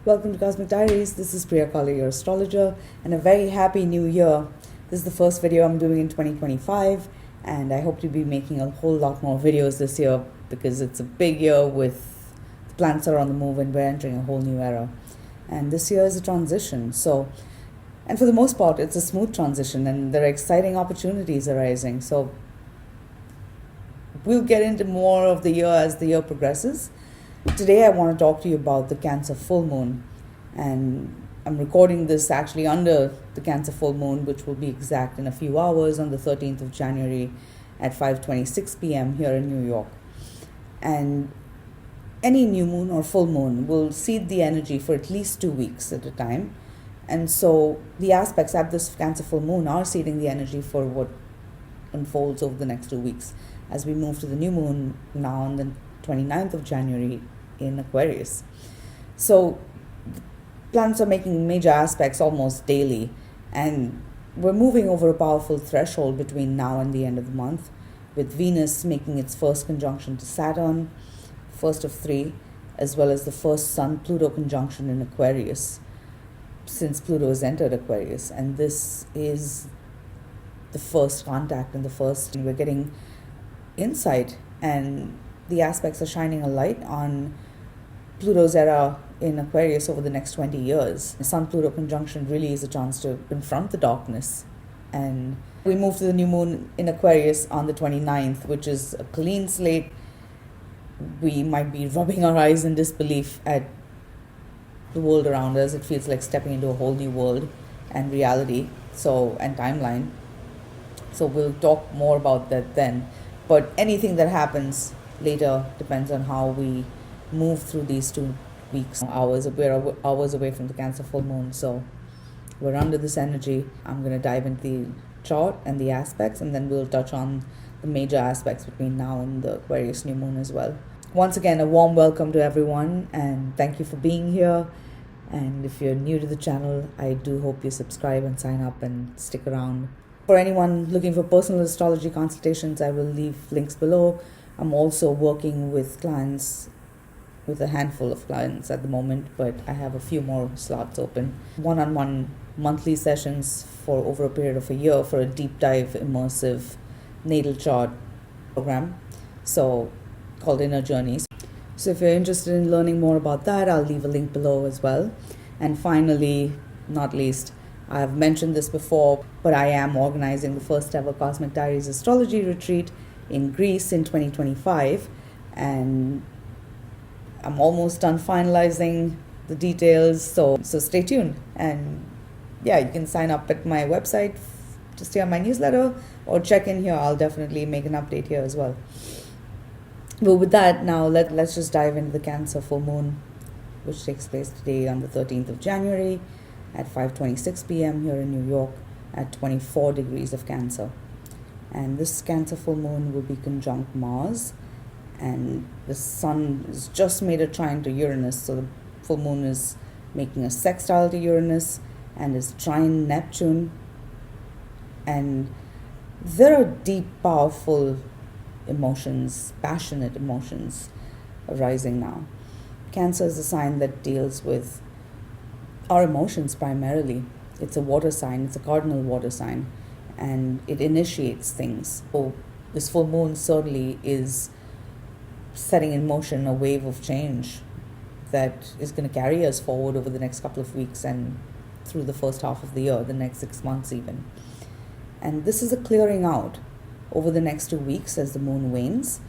Welcome to Cosmic Diaries. This is Priya Kali, your astrologer, and a very happy new year. This is the first video I'm doing in 2025, and I hope to be making a whole lot more videos this year because it's a big year with the planets are on the move and we're entering a whole new era. And this year is a transition. And for the most part, it's a smooth transition and there are exciting opportunities arising. So we'll get into more of the year as the year progresses. Today I want to talk to you about the Cancer full moon, and I'm recording this actually under the Cancer full moon, which will be exact in a few hours on the 13th of January at 5:26 p.m. here in New York. And any new moon or full moon will seed the energy for at least 2 weeks at a time. And so the aspects at this Cancer full moon are seeding the energy for what unfolds over the next 2 weeks as we move to the new moon now on the 29th of January in Aquarius. So planets are making major aspects almost daily, and we're moving over a powerful threshold between now and the end of the month, with Venus making its first conjunction to Saturn, first of three, as well as the first Sun-Pluto conjunction in Aquarius since Pluto has entered Aquarius. And this is the first contact and we're getting insight, and the aspects are shining a light on Pluto's era in Aquarius over the next 20 years. The Sun-Pluto conjunction really is a chance to confront the darkness. And we move to the new moon in Aquarius on the 29th, which is a clean slate. We might be rubbing our eyes in disbelief at the world around us. It feels like stepping into a whole new world and reality, and timeline. So we'll talk more about that then. But anything that happens later depends on how we move through these 2 weeks. We're hours away from the Cancer full moon, so we're under this energy. I'm going to dive into the chart and the aspects, and then we'll touch on the major aspects between now and the Aquarius new moon as well. Once again, a warm welcome to everyone, and thank you for being here. And if you're new to the channel, I do hope you subscribe and sign up and stick around. For anyone looking for personal astrology consultations, I will leave links below. I'm also working with clients, with a handful of clients at the moment, but I have a few more slots open. One-on-one monthly sessions for over a period of a year for a deep dive, immersive natal chart program, called Inner Journeys. So if you're interested in learning more about that, I'll leave a link below as well. And finally, not least, I've mentioned this before, but I am organizing the first ever Cosmic Diaries Astrology Retreat in Greece in 2025, and I'm almost done finalizing the details, so stay tuned. And yeah, you can sign up at my website to stay on my newsletter, or check in here. I'll definitely make an update here as well. But with that, now let's just dive into the Cancer full moon, which takes place today on the 13th of January at 5:26 p.m. here in New York at 24 degrees of Cancer. And this Cancer full moon will be conjunct Mars, and the Sun has just made a trine to Uranus, so the full moon is making a sextile to Uranus and is trine Neptune. And there are deep, powerful emotions, passionate emotions arising now. Cancer is a sign that deals with our emotions primarily. It's a water sign, it's a cardinal water sign, and it initiates things. So this full moon certainly is setting in motion a wave of change that is going to carry us forward over the next couple of weeks and through the first half of the year, the next 6 months even. And this is a clearing out over the next 2 weeks as the moon wanes.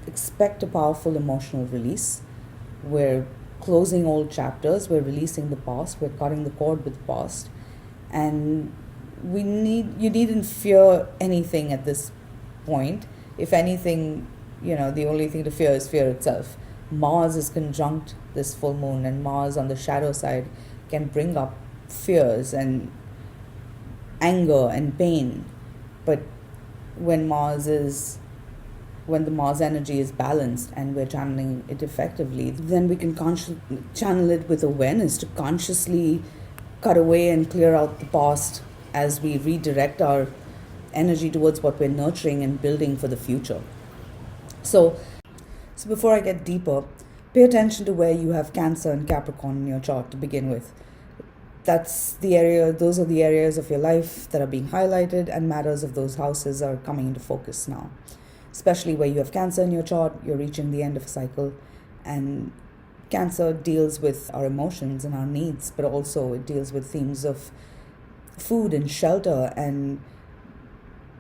Expect a powerful emotional release. We're closing old chapters, we're releasing the past, we're cutting the cord with the past, and you needn't fear anything at this point. If anything, the only thing to fear is fear itself. Mars is conjunct this full moon, and Mars on the shadow side can bring up fears and anger and pain. But when the Mars energy is balanced and we're channeling it effectively, then we can channel it with awareness to consciously cut away and clear out the past as we redirect our energy towards what we're nurturing and building for the future. So before I get deeper, Pay attention to where you have Cancer and Capricorn in your chart to begin with. Those are the areas of your life that are being highlighted, and matters of those houses are coming into focus now. Especially where you have Cancer in your chart, you're reaching the end of a cycle, and Cancer deals with our emotions and our needs, but also it deals with themes of food and shelter and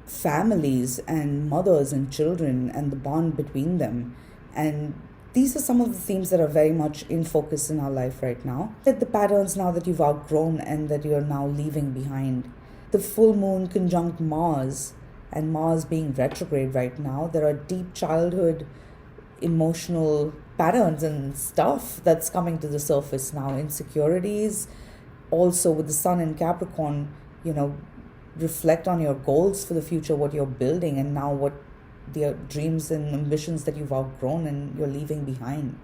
families and mothers and children and the bond between them. And these are some of the themes that are very much in focus in our life right now. The patterns now that you've outgrown and that you're now leaving behind. The full moon conjunct Mars, and Mars being retrograde right now, there are deep childhood emotional patterns and stuff that's coming to the surface now. Insecurities. Also with the Sun in Capricorn, reflect on your goals for the future, what you're building, and now what the dreams and ambitions that you've outgrown and you're leaving behind.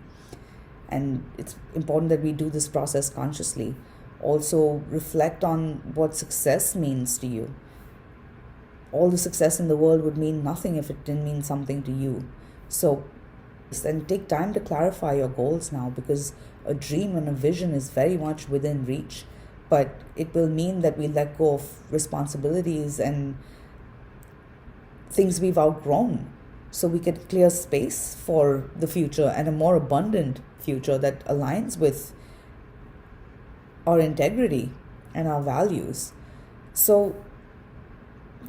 And it's important that we do this process consciously. Also reflect on what success means to you. All the success in the world would mean nothing if it didn't mean something to you. So, and take time to clarify your goals now, because a dream and a vision is very much within reach, but it will mean that we let go of responsibilities and things we've outgrown, so we can clear space for the future and a more abundant future that aligns with our integrity and our values. So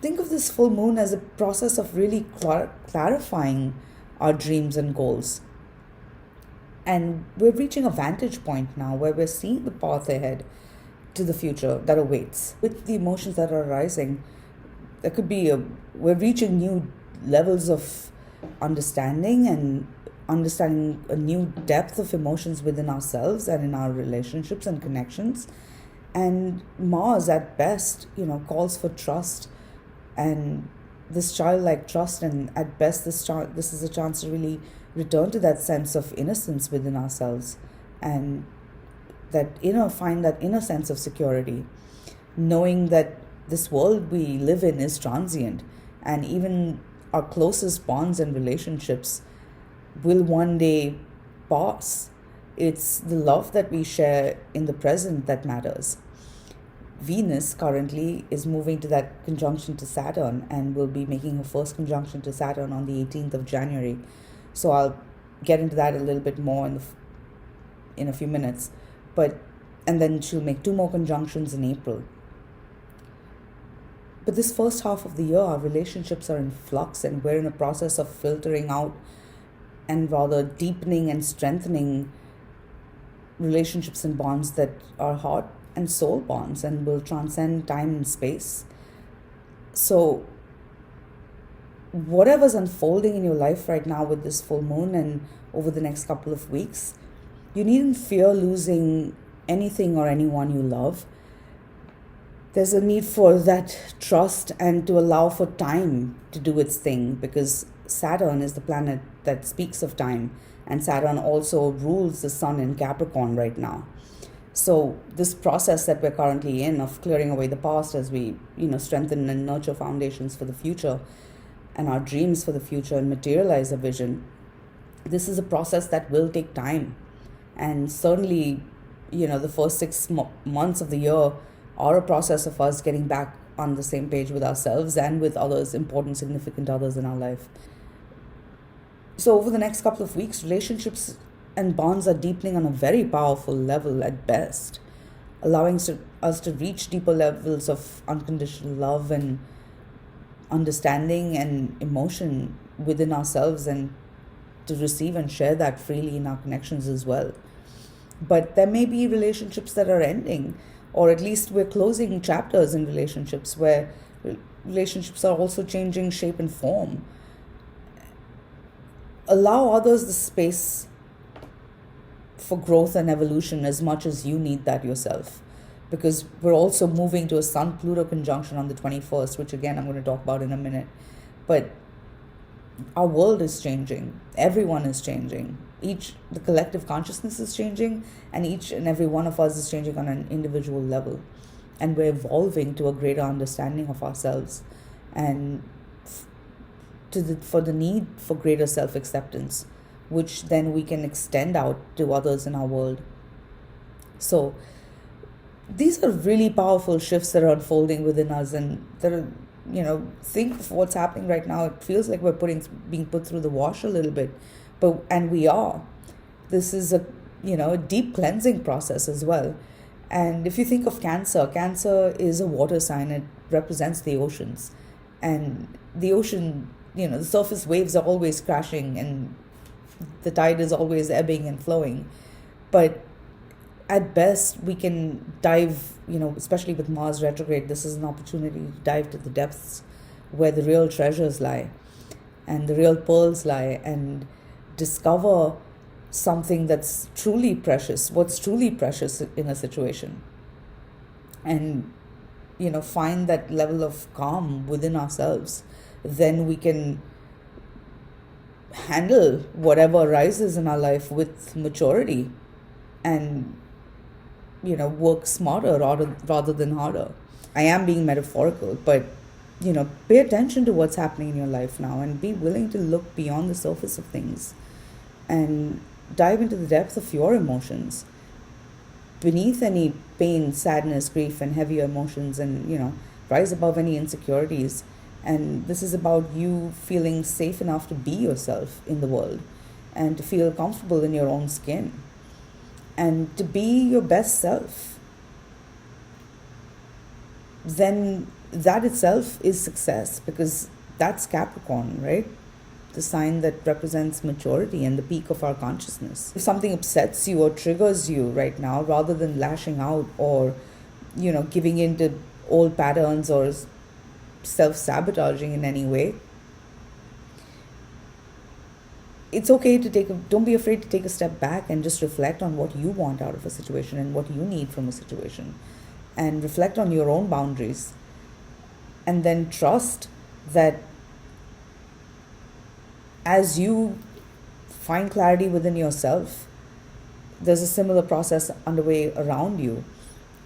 think of this full moon as a process of really clarifying our dreams and goals. And we're reaching a vantage point now where we're seeing the path ahead to the future that awaits. With the emotions that are arising, there could be we're reaching new levels of understanding and understanding a new depth of emotions within ourselves and in our relationships and connections. And Mars at best, calls for trust and this childlike trust, and at best this is a chance to really return to that sense of innocence within ourselves, and find that inner sense of security, knowing that this world we live in is transient, and even our closest bonds and relationships will one day pass. It's the love that we share in the present that matters. Venus currently is moving to that conjunction to Saturn and will be making her first conjunction to Saturn on the 18th of January. So I'll get into that a little bit more in a few minutes. And then she'll make 2 more conjunctions in April. But this first half of the year, our relationships are in flux, and we're in a process of filtering out and rather deepening and strengthening relationships and bonds that are heart and soul bonds and will transcend time and space. So whatever's unfolding in your life right now with this full moon and over the next couple of weeks, you needn't fear losing anything or anyone you love. There's a need for that trust and to allow for time to do its thing, because Saturn is the planet that speaks of time, and Saturn also rules the Sun in Capricorn right now. So this process that we're currently in of clearing away the past as we, strengthen and nurture foundations for the future and our dreams for the future and materialize a vision, this is a process that will take time. And certainly, the first 6 months of the year are a process of us getting back on the same page with ourselves and with others, important, significant others in our life. So over the next couple of weeks, relationships and bonds are deepening on a very powerful level at best, allowing us to reach deeper levels of unconditional love and understanding and emotion within ourselves, and to receive and share that freely in our connections as well. But there may be relationships that are ending, or at least we're closing chapters in relationships where relationships are also changing shape and form. Allow others the space for growth and evolution as much as you need that yourself, because we're also moving to a Sun-Pluto conjunction on the 21st, which again I'm going to talk about in a minute. But our world is changing. Everyone is changing. The collective consciousness is changing, and each and every one of us is changing on an individual level. And we're evolving to a greater understanding of ourselves and for the need for greater self-acceptance which then we can extend out to others in our world. So these are really powerful shifts that are unfolding within us, and that are, think of what's happening right now. It feels like we're being put through the wash a little bit, and we are. This is a deep cleansing process as well. And if you think of Cancer is a water sign. It represents the oceans, and the ocean, the surface waves are always crashing, and the tide is always ebbing and flowing. But at best, we can dive, especially with Mars retrograde, this is an opportunity to dive to the depths where the real treasures lie and the real pearls lie, and discover something that's truly precious, what's truly precious in a situation. And, find that level of calm within ourselves. Then we can handle whatever arises in our life with maturity and work smarter rather than harder. I am being metaphorical, but pay attention to what's happening in your life now, and be willing to look beyond the surface of things and dive into the depth of your emotions, beneath any pain, sadness, grief, and heavier emotions, and rise above any insecurities. And this is about you feeling safe enough to be yourself in the world, and to feel comfortable in your own skin, and to be your best self. Then that itself is success, because that's Capricorn, right? The sign that represents maturity and the peak of our consciousness. If something upsets you or triggers you right now, rather than lashing out or giving in to old patterns or self-sabotaging in any way, it's okay to don't be afraid to take a step back and just reflect on what you want out of a situation and what you need from a situation, and reflect on your own boundaries, and then trust that as you find clarity within yourself, there's a similar process underway around you.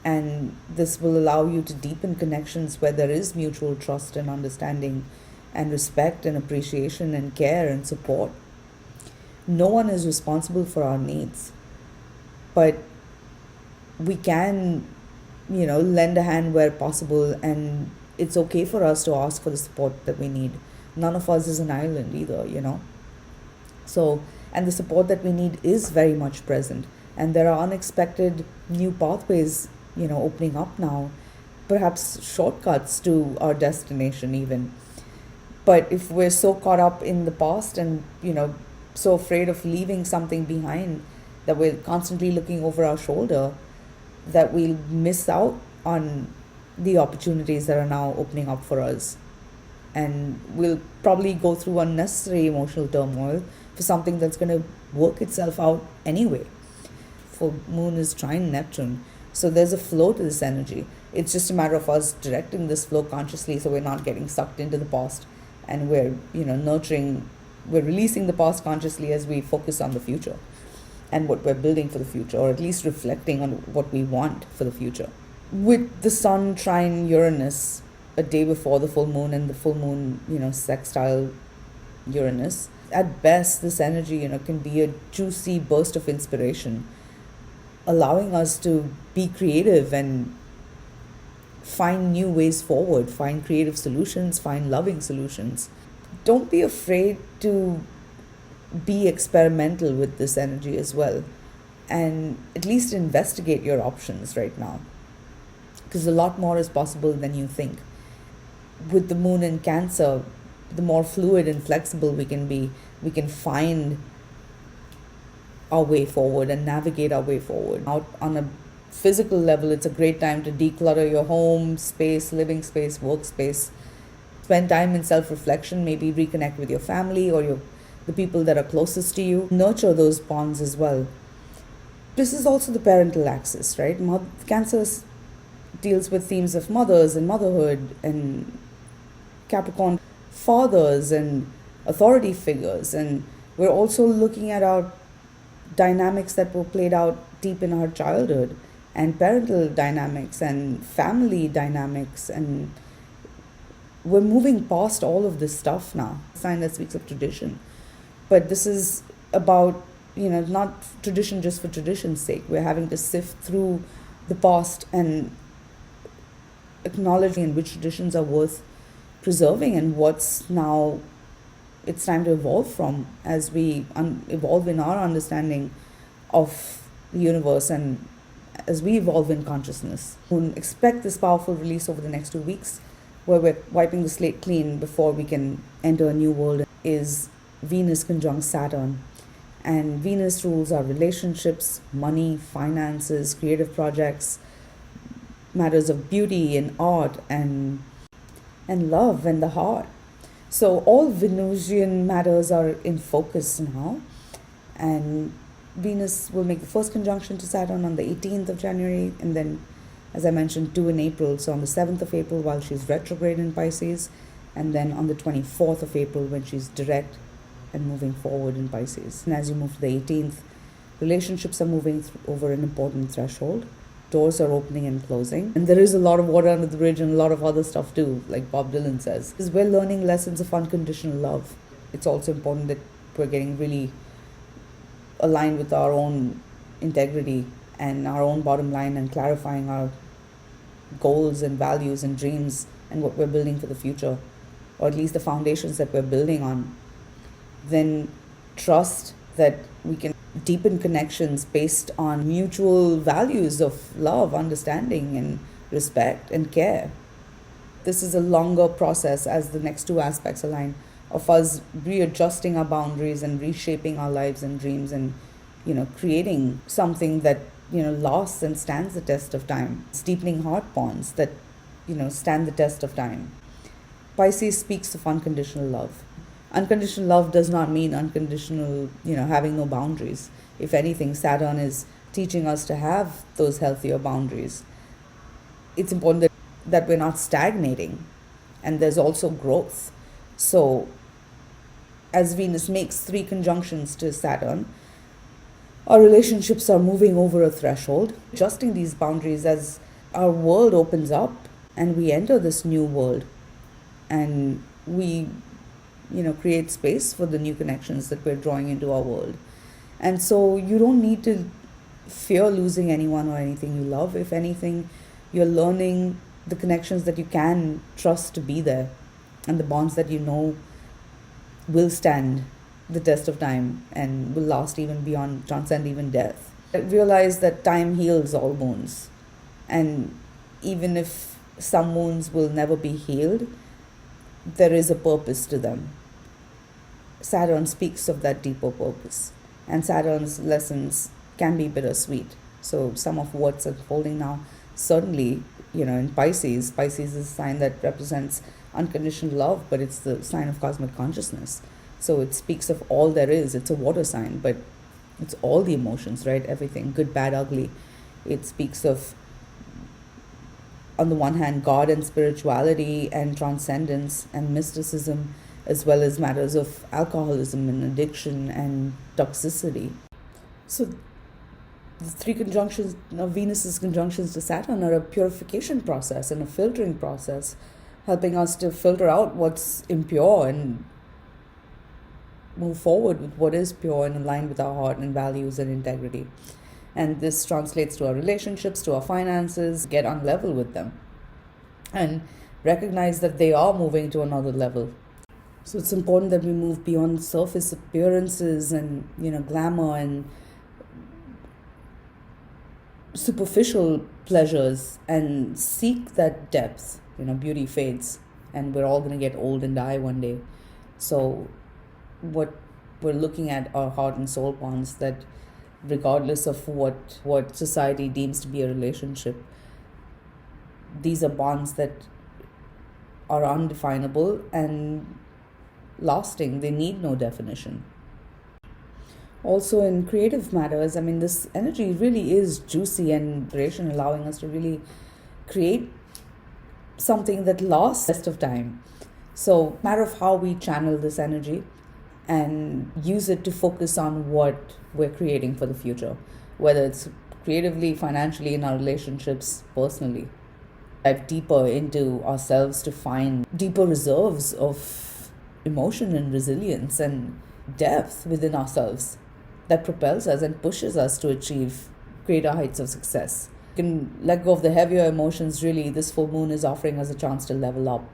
And this will allow you to deepen connections where there is mutual trust and understanding and respect and appreciation and care and support. No one is responsible for our needs, but we can, lend a hand where possible, and it's okay for us to ask for the support that we need. None of us is an island either, So, and the support that we need is very much present. And there are unexpected new pathways, opening up now, perhaps shortcuts to our destination even. But if we're so caught up in the past and, so afraid of leaving something behind, that we're constantly looking over our shoulder, that we'll miss out on the opportunities that are now opening up for us. And we'll probably go through unnecessary emotional turmoil for something that's going to work itself out anyway. For Moon is trine Neptune. So there's a flow to this energy. It's just a matter of us directing this flow consciously, so we're not getting sucked into the past, and we're, we're releasing the past consciously as we focus on the future and what we're building for the future, or at least reflecting on what we want for the future. With the Sun trine Uranus a day before the full moon, and the full moon, sextile Uranus, at best this energy, can be a juicy burst of inspiration, allowing us to be creative and find new ways forward, find creative solutions, find loving solutions. Don't be afraid to be experimental with this energy as well, and at least investigate your options right now, because a lot more is possible than you think. With the moon in Cancer, the more fluid and flexible we can be, we can find our way forward and navigate our way forward. Out on a physical level, it's a great time to declutter your home space, living space, workspace. Spend time in self-reflection, maybe reconnect with your family or the people that are closest to you. Nurture those bonds as well. This is also the parental axis, right? Cancer deals with themes of mothers and motherhood, and Capricorn, fathers and authority figures. And we're also looking at our dynamics that were played out deep in our childhood, and parental dynamics and family dynamics, and we're moving past all of this stuff now. Sign that speaks of tradition, but this is about, not tradition just for tradition's sake. We're having to sift through the past and acknowledging which traditions are worth preserving and what's now it's time to evolve from as we evolve in our understanding of the universe and as we evolve in consciousness. We expect this powerful release over the next 2 weeks, where we're wiping the slate clean before we can enter a new world, is Venus conjunct Saturn. And Venus rules our relationships, money, finances, creative projects, matters of beauty and art and love and the heart. So all Venusian matters are in focus now. And Venus will make the first conjunction to Saturn on the 18th of January, and then, as I mentioned, 2 in April. So on the 7th of April while she's retrograde in Pisces, and then on the 24th of April when she's direct and moving forward in Pisces. And as you move to the 18th, relationships are moving over an important threshold. Doors are opening and closing. And there is a lot of water under the bridge and a lot of other stuff too, like Bob Dylan says. Because we're learning lessons of unconditional love. It's also important that we're getting really aligned with our own integrity and our own bottom line and clarifying our goals and values and dreams and what we're building for the future, or at least the foundations that we're building on. Then trust that we can deepen connections based on mutual values of love, understanding, and respect and care. This is a longer process as the next 2 aspects align, of us readjusting our boundaries and reshaping our lives and dreams and, creating something that, lasts and stands the test of time. It's deepening heart bonds that, stand the test of time. Pisces speaks of unconditional love. Unconditional love does not mean unconditional, having no boundaries. If anything, Saturn is teaching us to have those healthier boundaries. It's important that we're not stagnating, and there's also growth. So, as Venus makes 3 conjunctions to Saturn, our relationships are moving over a threshold, adjusting these boundaries as our world opens up and we enter this new world. And we create space for the new connections that we're drawing into our world. And so you don't need to fear losing anyone or anything you love. If anything, you're learning the connections that you can trust to be there and the bonds that will stand the test of time and will last even beyond, transcend even death. Realize that time heals all wounds. And even if some wounds will never be healed, there is a purpose to them. Saturn speaks of that deeper purpose, and Saturn's lessons can be bittersweet. So some of what's unfolding now, certainly, in Pisces is a sign that represents unconditional love, but it's the sign of cosmic consciousness. So it speaks of all there is. It's a water sign, but it's all the emotions, right? Everything, good, bad, ugly. It speaks of, on the one hand, God and spirituality and transcendence and mysticism, as well as matters of alcoholism and addiction and toxicity. So the 3 conjunctions of Venus's conjunctions to Saturn are a purification process and a filtering process, helping us to filter out what's impure and move forward with what is pure and aligned with our heart and values and integrity. And this translates to our relationships, to our finances, get on level with them and recognize that they are moving to another level. So it's important that we move beyond surface appearances and, glamour and superficial pleasures and seek that depth. Beauty fades and we're all going to get old and die one day. So what we're looking at are heart and soul bonds that, regardless of what society deems to be a relationship, these are bonds that are undefinable and lasting. They need no definition. Also in creative matters, this energy really is juicy and inspiration, allowing us to really create something that lasts the rest of time. So matter of how we channel this energy and use it to focus on what we're creating for the future, whether it's creatively, financially, in our relationships, personally. Dive deeper into ourselves to find deeper reserves of emotion and resilience and depth within ourselves. that propels us and pushes us to achieve greater heights of success. You can let go of the heavier emotions. Really, this full moon is offering us a chance to level up.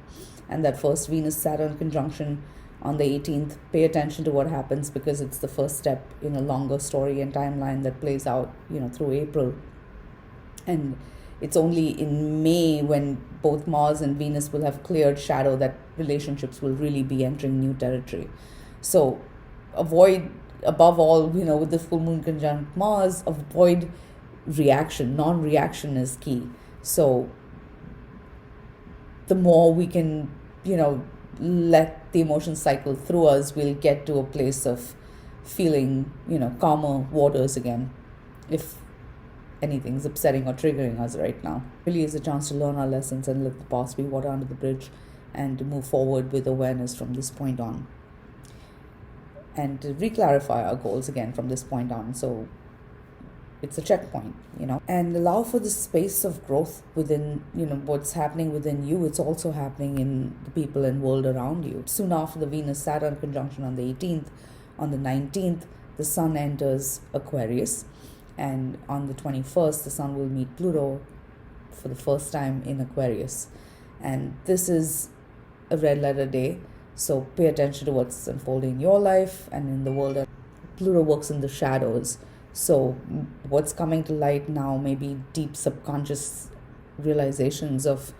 And that first Venus-Saturn conjunction on the 18th, pay attention to what happens, because it's the first step in a longer story and timeline that plays out, through April. And it's only in May, when both Mars and Venus will have cleared shadow, that relationships will really be entering new territory. So avoid, above all, with the full moon conjunct Mars, avoid reaction. Non-reaction is key. So the more we can, let the emotions cycle through us, we'll get to a place of feeling, calmer waters again. If anything's upsetting or triggering us right now, really is a chance to learn our lessons and let the past be water under the bridge, and to move forward with awareness from this point on, and to reclarify our goals again from this point on. So it's a checkpoint, and allow for the space of growth within, what's happening within you. It's also happening in the people and world around you. Soon after the Venus-Saturn conjunction on the 18th, on the 19th, the Sun enters Aquarius. And on the 21st, the Sun will meet Pluto for the first time in Aquarius. And this is a red letter day. So pay attention to what's unfolding in your life and in the world. Pluto works in the shadows. So what's coming to light now may be deep subconscious realizations of,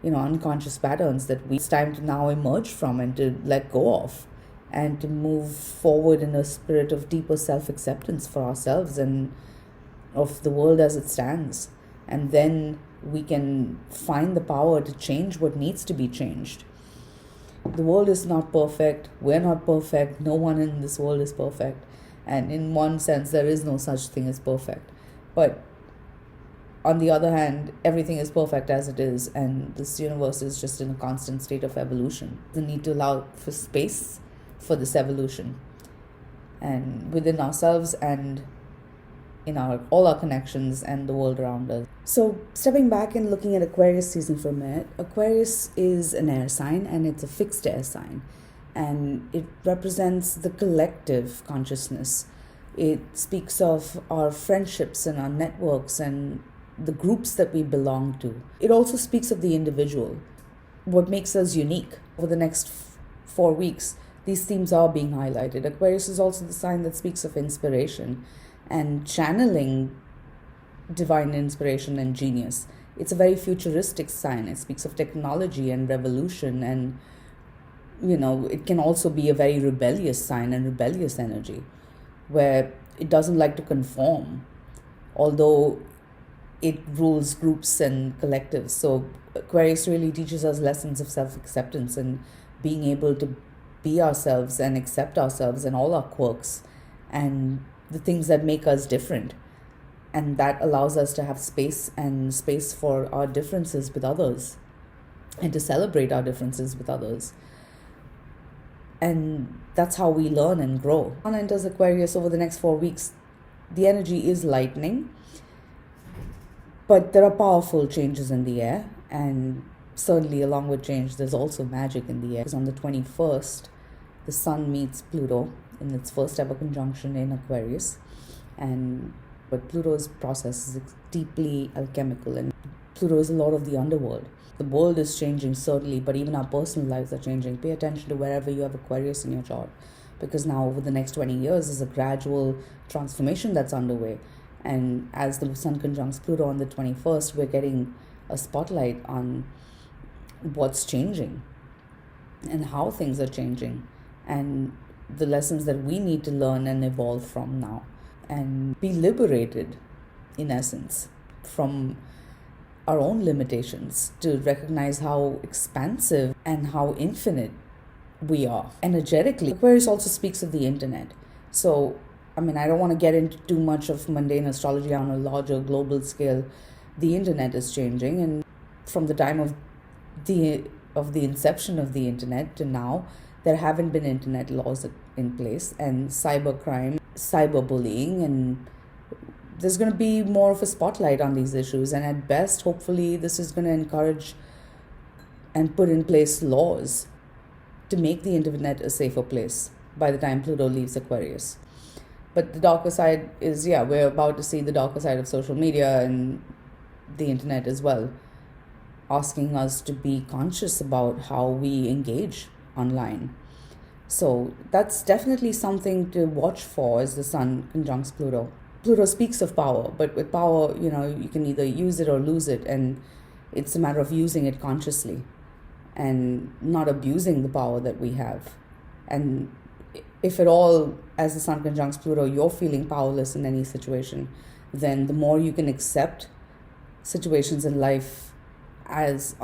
unconscious patterns that it's time to now emerge from and to let go of, and to move forward in a spirit of deeper self-acceptance for ourselves and of the world as it stands. And then we can find the power to change what needs to be changed. The world is not perfect. We're not perfect. No one in this world is perfect. And in one sense, there is no such thing as perfect. But on the other hand, everything is perfect as it is, and this universe is just in a constant state of evolution. The need to allow for space for this evolution, and within ourselves and in all our connections and the world around us. So stepping back and looking at Aquarius season for a minute, Aquarius is an air sign, and it's a fixed air sign. And it represents the collective consciousness. It speaks of our friendships and our networks and the groups that we belong to. It also speaks of the individual, what makes us unique. Over the next 4 weeks, these themes are being highlighted. Aquarius is also the sign that speaks of inspiration and channeling divine inspiration and genius. It's a very futuristic sign. It speaks of technology and revolution, and it can also be a very rebellious sign and rebellious energy, where it doesn't like to conform, although it rules groups and collectives. So Aquarius really teaches us lessons of self-acceptance and being able to be ourselves and accept ourselves and all our quirks and the things that make us different. And that allows us to have space for our differences with others, and to celebrate our differences with others. And that's how we learn and grow. Sun enters Aquarius over the next 4 weeks. The energy is lightening, but there are powerful changes in the air. And certainly along with change, there's also magic in the air. Because on the 21st, the Sun meets Pluto in its first ever conjunction in Aquarius. But Pluto's process is deeply alchemical, and Pluto is a lot of the underworld. The world is changing, certainly, but even our personal lives are changing. Pay attention to wherever you have Aquarius in your chart, because now over the next 20 years, there's a gradual transformation that's underway. And as the Sun conjuncts Pluto on the 21st, we're getting a spotlight on what's changing and how things are changing, and the lessons that we need to learn and evolve from now, and be liberated, in essence, from our own limitations, to recognize how expansive and how infinite we are energetically. Aquarius also speaks of the internet. So, I don't want to get into too much of mundane astrology on a larger global scale. The internet is changing, and from the time of the inception of the internet to now, there haven't been internet laws in place, and cybercrime, cyberbullying, and there's going to be more of a spotlight on these issues. And at best, hopefully, this is going to encourage and put in place laws to make the internet a safer place by the time Pluto leaves Aquarius. But the darker side is, we're about to see the darker side of social media and the internet as well, asking us to be conscious about how we engage online. So that's definitely something to watch for as the Sun conjuncts Pluto. Pluto speaks of power, but with power, you can either use it or lose it, and it's a matter of using it consciously and not abusing the power that we have. And if at all, as the Sun conjuncts Pluto, you're feeling powerless in any situation, then the more you can accept situations in life as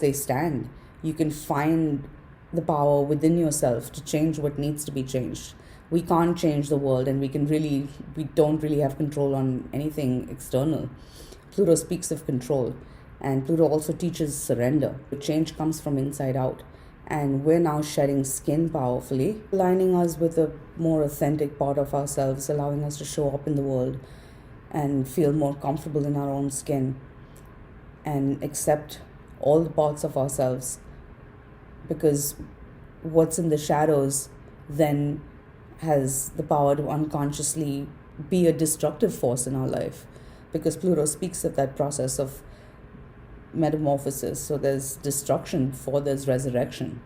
they stand, you can find the power within yourself to change what needs to be changed. We can't change the world, and we don't really have control on anything external. Pluto speaks of control, and Pluto also teaches surrender. Change comes from inside out, and we're now shedding skin powerfully, aligning us with a more authentic part of ourselves, allowing us to show up in the world and feel more comfortable in our own skin and accept all the parts of ourselves, because what's in the shadows then has the power to unconsciously be a destructive force in our life, because Pluto speaks of that process of metamorphosis. So there's destruction before there's resurrection.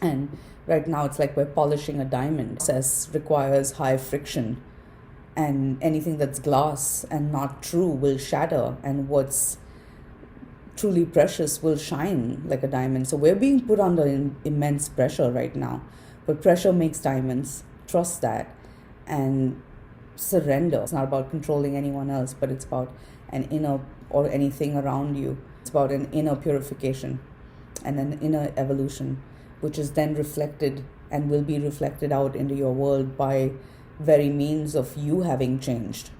And right now it's like we're polishing a diamond. The process requires high friction, and anything that's glass and not true will shatter, and what's truly precious will shine like a diamond. So we're being put under immense pressure right now, but pressure makes diamonds. Trust that and surrender. It's not about controlling anyone else, but it's about an inner, or anything around you. It's about an inner purification and an inner evolution, which is then reflected and will be reflected out into your world by very means of you having changed.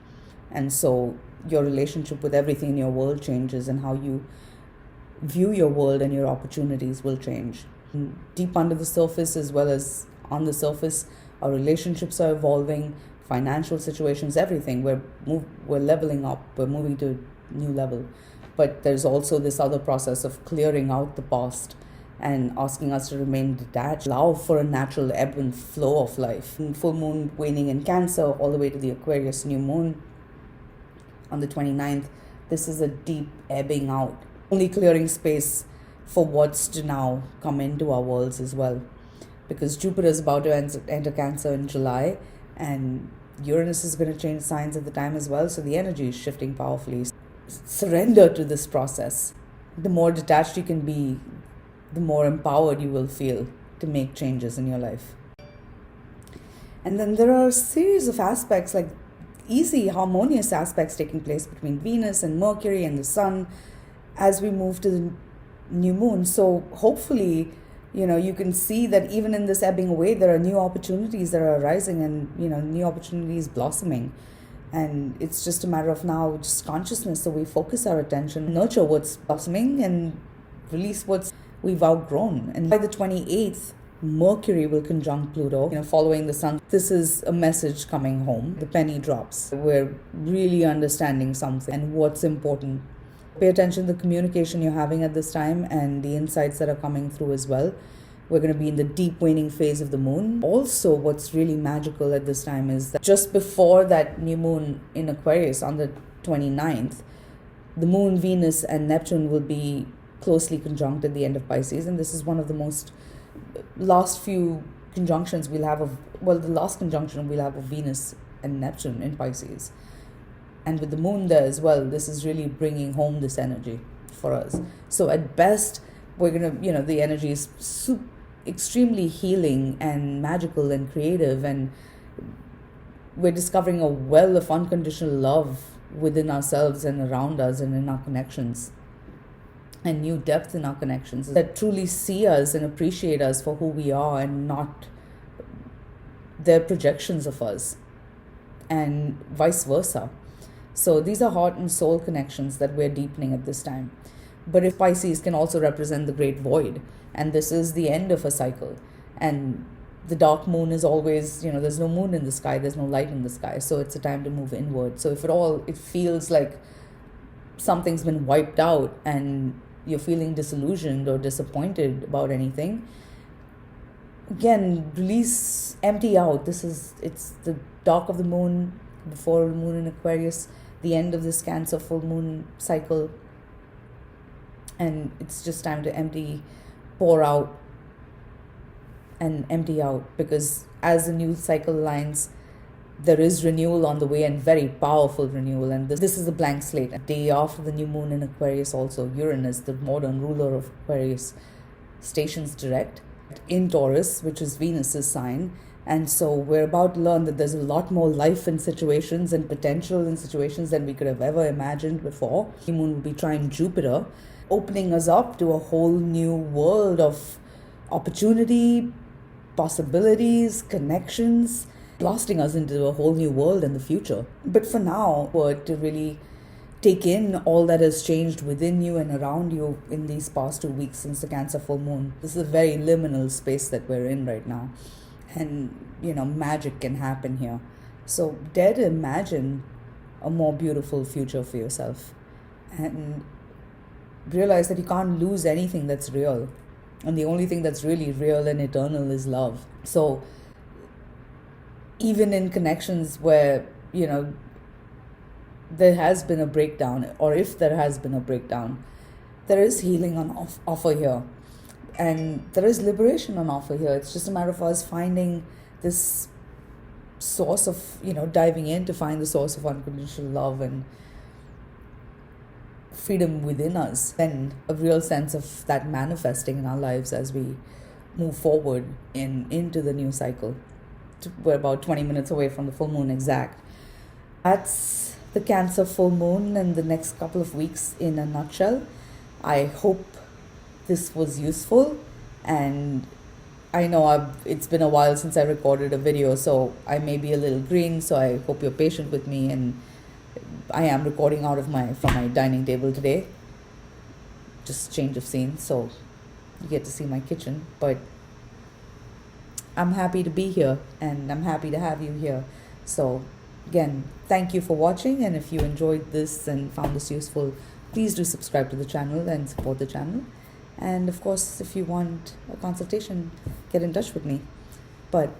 And so your relationship with everything in your world changes, and how you view your world and your opportunities will change. Deep under the surface as well as on the surface, our relationships are evolving, financial situations, everything. We're leveling up, we're moving to a new level. But there's also this other process of clearing out the past and asking us to remain detached, allow for a natural ebb and flow of life. Full moon waning in Cancer all the way to the Aquarius new moon on the 29th. This is a deep ebbing out, only clearing space for what's to now come into our worlds as well. Because Jupiter is about to enter Cancer in July, and Uranus is going to change signs at the time as well. So the energy is shifting powerfully. Surrender to this process. The more detached you can be, the more empowered you will feel to make changes in your life. And then there are a series of aspects, like easy, harmonious aspects taking place between Venus and Mercury and the Sun as we move to the new moon. So hopefully, you can see that even in this ebbing away, there are new opportunities that are arising, and, new opportunities blossoming. And it's just a matter of now just consciousness. So we focus our attention, nurture what's blossoming, and release what's we've outgrown. And by the 28th, Mercury will conjunct Pluto, following the Sun. This is a message coming home. The penny drops. We're really understanding something and what's important. Pay attention to the communication you're having at this time and the insights that are coming through as well. We're going to be in the deep waning phase of the moon. Also, what's really magical at this time is that just before that new moon in Aquarius on the 29th, the moon, Venus, and Neptune will be closely conjunct at the end of Pisces. And this is one of the last few conjunctions we'll have the last conjunction we'll have of Venus and Neptune in Pisces. And with the moon there as well, this is really bringing home this energy for us. So at best, we're going to, the energy is extremely healing and magical and creative. And we're discovering a well of unconditional love within ourselves and around us and in our connections. And new depth in our connections that truly see us and appreciate us for who we are and not their projections of us, and vice versa. So these are heart and soul connections that we're deepening at this time. But if Pisces can also represent the great void, and this is the end of a cycle, and the dark moon is always, there's no moon in the sky, there's no light in the sky, so it's a time to move inward. So if at all it feels like something's been wiped out and you're feeling disillusioned or disappointed about anything, again, release, empty out. It's the dark of the moon, before the moon in Aquarius, the end of this Cancer full moon cycle, and it's just time to pour out and empty out, because as the new cycle aligns, there is renewal on the way, and very powerful renewal, and this is a blank slate. A day after the new moon in Aquarius, also Uranus, the modern ruler of Aquarius, stations direct in Taurus, which is Venus's sign. And so we're about to learn that there's a lot more life in situations and potential in situations than we could have ever imagined before. The moon will be trying Jupiter, opening us up to a whole new world of opportunity, possibilities, connections, blasting us into a whole new world in the future. But for now, to really take in all that has changed within you and around you in these past 2 weeks since the Cancer full moon. This is a very liminal space that we're in right now. And, magic can happen here. So dare to imagine a more beautiful future for yourself. And realize that you can't lose anything that's real. And the only thing that's really real and eternal is love. So even in connections where, there has been a breakdown, or if there has been a breakdown, there is healing on offer here. And there is liberation on offer here. It's just a matter of us finding this source of, diving in to find the source of unconditional love and freedom within us, and a real sense of that manifesting in our lives as we move forward into the new cycle. We're about 20 minutes away from the full moon exact. That's the Cancer full moon and the next couple of weeks in a nutshell. I hope this was useful, and I know it's been a while since I recorded a video, so I may be a little green, so I hope you're patient with me. And I am recording from my dining table today, just change of scene, so you get to see my kitchen. But I'm happy to be here, and I'm happy to have you here. So again, thank you for watching, and if you enjoyed this and found this useful, please do subscribe to the channel and support the channel. And of course, if you want a consultation, get in touch with me. But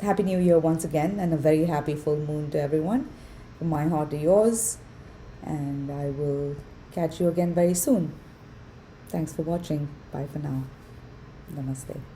Happy New Year once again, and a very happy full moon to everyone. From my heart to yours, and I will catch you again very soon. Thanks for watching. Bye for now. Namaste.